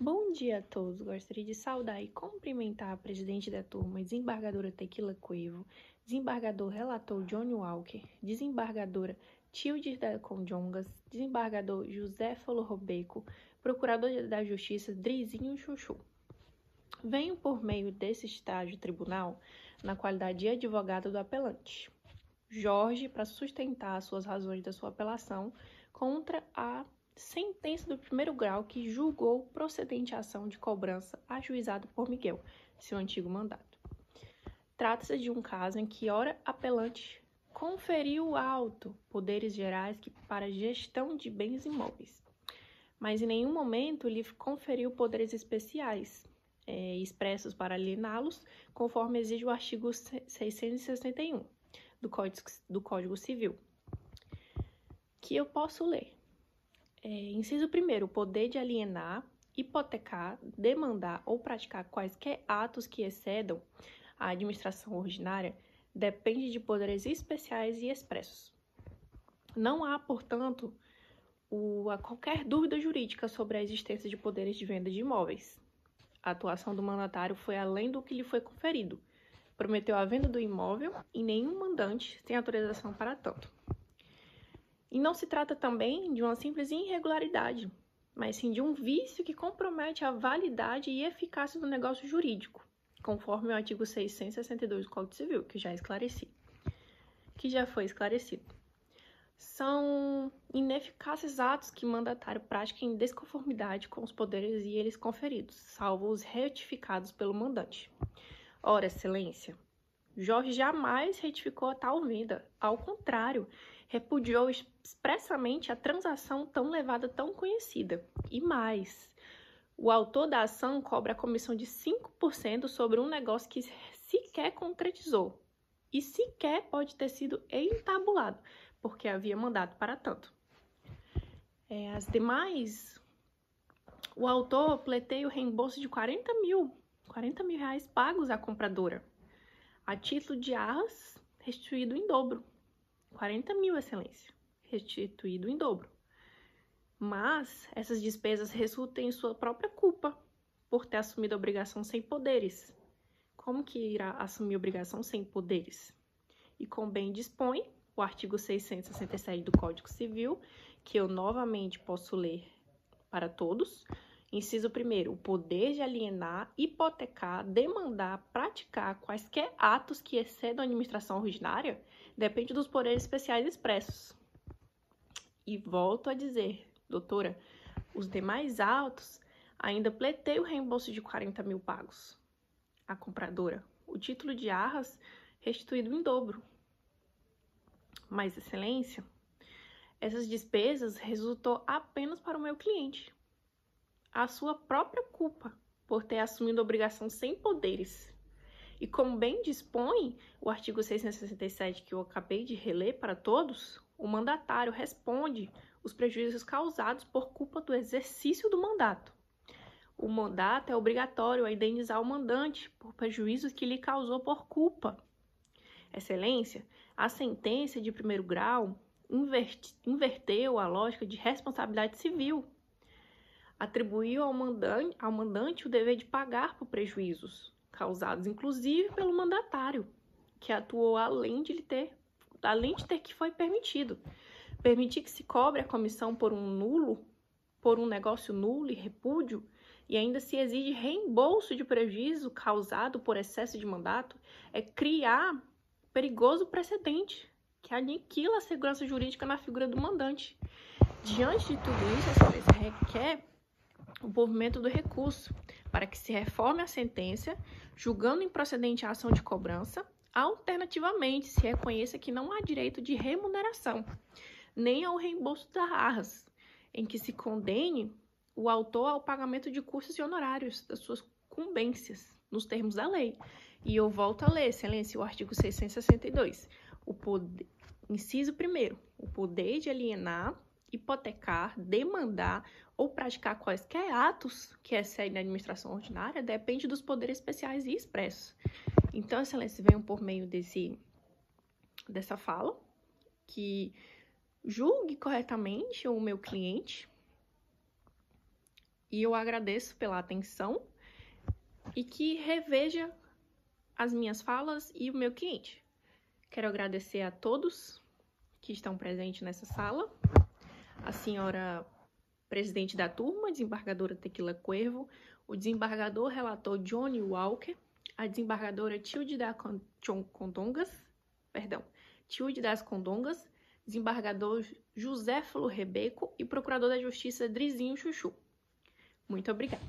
Bom dia a todos. Gostaria de saudar e cumprimentar a presidente da turma, desembargadora Tequila Cuevo, desembargador relator Johnny Walker, desembargadora Tildes da Conjongas, desembargador José Folo Robeco, procurador da Justiça Drizinho Chuchu. Venho por meio desse estágio tribunal na qualidade de advogado do apelante, Jorge, para sustentar as suas razões da sua apelação contra a sentença do primeiro grau que julgou procedente a ação de cobrança ajuizada por Miguel, seu antigo mandato. Trata-se de um caso em que, ora, apelante conferiu auto poderes gerais para gestão de bens imóveis, mas em nenhum momento lhe conferiu poderes especiais, expressos para aliená-los, conforme exige o artigo 661 do Código Civil, que eu posso ler. Inciso 1º, o poder de alienar, hipotecar, demandar ou praticar quaisquer atos que excedam a administração ordinária depende de poderes especiais e expressos. Não há, portanto, qualquer dúvida jurídica sobre a existência de poderes de venda de imóveis. A atuação do mandatário foi além do que lhe foi conferido. Prometeu a venda do imóvel e nenhum mandante tem autorização para tanto. E não se trata também de uma simples irregularidade, mas sim de um vício que compromete a validade e eficácia do negócio jurídico, conforme o artigo 662 do Código Civil, que já foi esclarecido. São ineficazes atos que o mandatário pratica em desconformidade com os poderes e eles conferidos, salvo os retificados pelo mandante. Ora, excelência, Jorge jamais retificou a tal venda. Ao contrário, repudiou expressamente a transação tão levada, tão conhecida. E mais, o autor da ação cobra a comissão de 5% sobre um negócio que sequer concretizou e sequer pode ter sido entabulado, porque havia mandato para tanto. As demais, o autor pleiteia o reembolso de 40 mil reais pagos à compradora, a título de arras, restituído em dobro. 40 mil, excelência, restituído em dobro. Mas essas despesas resultam em sua própria culpa por ter assumido a obrigação sem poderes. Como que irá assumir obrigação sem poderes? E como bem dispõe o artigo 667 do Código Civil, que eu novamente posso ler para todos. Inciso 1º, o poder de alienar, hipotecar, demandar, praticar quaisquer atos que excedam a administração ordinária depende dos poderes especiais expressos. E volto a dizer, doutora, os demais autos ainda pleiteiam o reembolso de 40 mil pagos à compradora, o título de arras restituído em dobro. Mas, excelência, essas despesas resultou apenas para o meu cliente. A sua própria culpa por ter assumido a obrigação sem poderes. E como bem dispõe o artigo 667 que eu acabei de reler para todos, o mandatário responde os prejuízos causados por culpa do exercício do mandato. O mandato é obrigatório a indenizar o mandante por prejuízos que lhe causou por culpa. Excelência, a sentença de primeiro grau inverteu a lógica de responsabilidade civil. Atribuiu ao mandante o dever de pagar por prejuízos, causados inclusive pelo mandatário, que atuou além de ter que foi permitido. Permitir que se cobre a comissão por um negócio nulo e repúdio, e ainda se exige reembolso de prejuízo causado por excesso de mandato, é criar perigoso precedente que aniquila a segurança jurídica na figura do mandante. Diante de tudo isso, a excelência requer o movimento do recurso para que se reforme a sentença, julgando improcedente a ação de cobrança. Alternativamente, se reconheça que não há direito de remuneração, nem ao reembolso das arras, em que se condene o autor ao pagamento de custos e honorários das suas incumbências, nos termos da lei. E eu volto a ler, excelência, o artigo 662. Inciso 1º, o poder de alienar, hipotecar, demandar ou praticar quaisquer atos que excedem a administração ordinária depende dos poderes especiais e expressos. Então, excelência, venho por meio dessa fala que julgue corretamente o meu cliente E eu agradeço pela atenção e que reveja as minhas falas e o meu cliente. Quero agradecer a todos que estão presentes nessa sala, a senhora presidente da turma, desembargadora Tequila Cuervo, o desembargador relator Johnny Walker, a desembargadora Tilde das Condongas, desembargador José Flo Rebeco e procurador da Justiça Drizinho Chuchu. Muito obrigada.